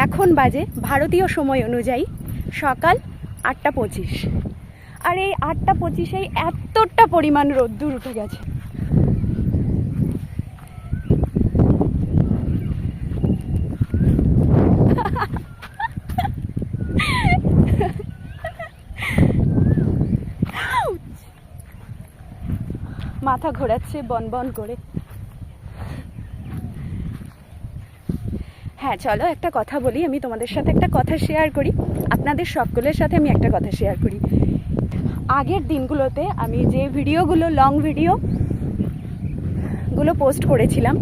এখন বাজে ভারতীয় সময় অনুযায়ী সকাল 8:25। আর এই 8:25-এই এতটা পরিমাণ রোদ্দুর উঠে গেছে। মাথা ঘোরাচ্ছে বন বন করে। হ্যাঁ, চলো একটা কথা বলি, আমি তোমাদের সাথে একটা কথা শেয়ার করি, আপনাদের সকলের সাথে আমি একটা কথা শেয়ার করি। আগের দিনগুলোতে আমি যে ভিডিওগুলো, লং ভিডিওগুলো পোস্ট করেছিলাম,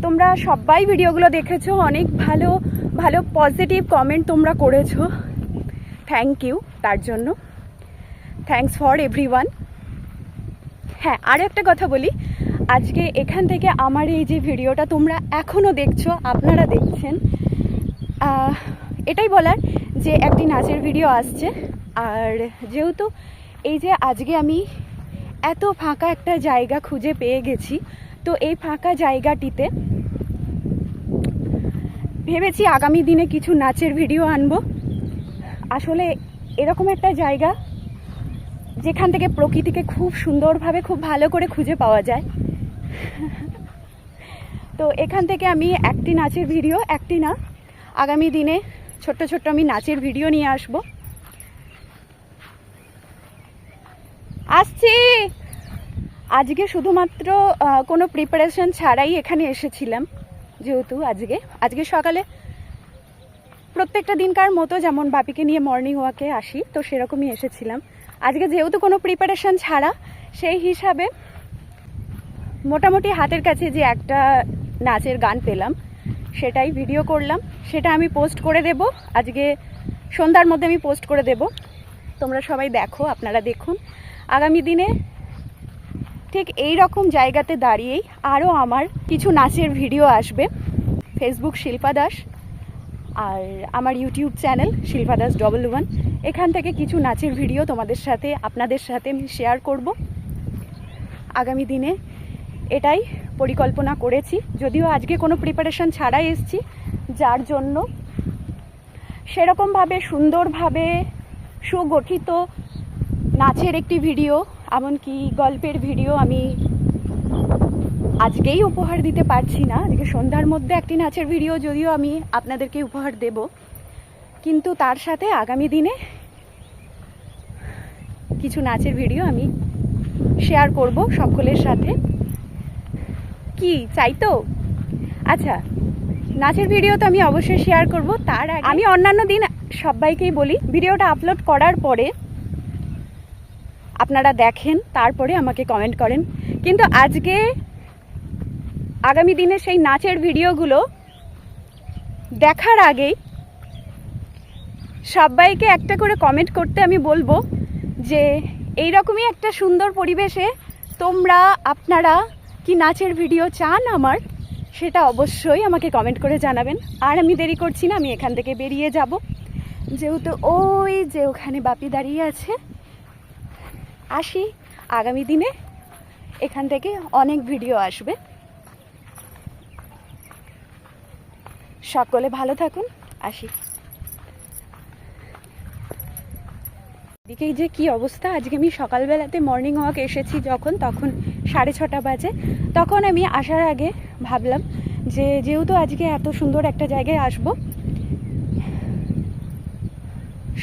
তোমরা সবাই ভিডিওগুলো দেখেছো, অনেক ভালো ভালো পজিটিভ কমেন্ট তোমরা করেছো। থ্যাংক ইউ, তার জন্য থ্যাঙ্কস ফর এভরিওয়ান। হ্যাঁ, আর একটা কথা বলি, আজকে এখান থেকে আমার এই যে ভিডিওটা তোমরা এখনও দেখছো, আপনারা দেখছেন, এটাই বলার যে একটি নাচের ভিডিও আসছে। আর যেহেতু এই যে আজকে আমি এত ফাঁকা একটা জায়গা খুঁজে পেয়ে গেছি, তো এই ফাঁকা জায়গাটিতে ভেবেছি আগামী দিনে কিছু নাচের ভিডিও আনবো। আসলে এরকম একটা জায়গা যেখান থেকে প্রকৃতিকে খুব সুন্দরভাবে, খুব ভালো করে খুঁজে পাওয়া যায়। তো এখান থেকে আমি একটি নাচের ভিডিও, একটি না, আগামী দিনে ছোট্ট ছোট্ট আমি নাচের ভিডিও নিয়ে আসবো। আসছি। আজকে শুধুমাত্র কোনো প্রিপারেশন ছাড়াই এখানে এসেছিলাম, যেহেতু আজকে সকালে প্রত্যেকটা দিনকার মতো যেমন বাপিকে নিয়ে মর্নিং ওয়াকে আসি, তো সেরকমই এসেছিলাম। আজকে যেহেতু কোনো প্রিপারেশন ছাড়া, সেই হিসাবে মোটামুটি হাতের কাছে যে একটা নাচের গান পেলাম, সেটাই ভিডিও করলাম। সেটা আমি পোস্ট করে দেব, আজকে সন্ধ্যার মধ্যে আমি পোস্ট করে দেব। তোমরা সবাই দেখো, আপনারা দেখুন। আগামী দিনে ঠিক এই রকম জায়গাতে দাঁড়িয়েই আরও আমার কিছু নাচের ভিডিও আসবে। ফেসবুক শিল্পা দাস, আর আমার ইউটিউব চ্যানেল শিল্পা দাস 111, এখান থেকে কিছু নাচের ভিডিও তোমাদের সাথে, আপনাদের সাথে আমি শেয়ার করব আগামী দিনে। এটাই পরিকল্পনা করেছি, যদিও আজকে কোনো প্রিপারেশন ছাড়াই এসেছি, যার জন্য সেরকমভাবে সুন্দরভাবে সুগঠিত নাচের একটি ভিডিও, এমনকি গল্পের ভিডিও আমি আজকেই উপহার দিতে পারছি না। আজকে সন্ধ্যার মধ্যে একটি নাচের ভিডিও যদিও আমি আপনাদেরকে উপহার দেব, কিন্তু তার সাথে আগামী দিনে কিছু নাচের ভিডিও আমি শেয়ার করব সকলের সাথে। কি চাই তো? আচ্ছা, নাচের ভিডিও তো আমি অবশ্যই শেয়ার করব। তার আগে আমি অন্যান্য দিন সবাইকেই বলি, ভিডিওটা আপলোড করার পরে আপনারা দেখেন, তারপরে আমাকে কমেন্ট করেন। কিন্তু আজকে আগামী দিনে সেই নাচের ভিডিওগুলো দেখার আগেই সবাইকে একটা করে কমেন্ট করতে আমি বলবো যে এইরকমই একটা সুন্দর পরিবেশে আপনারা কি নাচের ভিডিও চান আমার, সেটা অবশ্যই আমাকে কমেন্ট করে জানাবেন। আর আমি দেরি করছি না, আমি এখান থেকে বেরিয়ে যাব, যেহেতু ওই যে ওখানে বাপি দাঁড়িয়ে আছে। আসি, আগামী দিনে এখান থেকে অনেক ভিডিও আসবে। সকলে ভালো থাকুন, আসি। এদিকেই যে কি অবস্থা, আজকে আমি সকালবেলাতে মর্নিং ওয়াক এসেছি তখন 6:30 বাজে। তখন আমি আসার আগে ভাবলাম যে যেহেতু আজকে এত সুন্দর একটা জায়গায় আসব,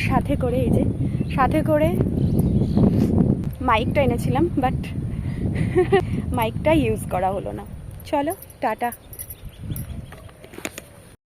সাথে করে মাইকটা এনেছিলাম, বাট মাইকটা ইউজ করা হলো না। চলো, টাটা।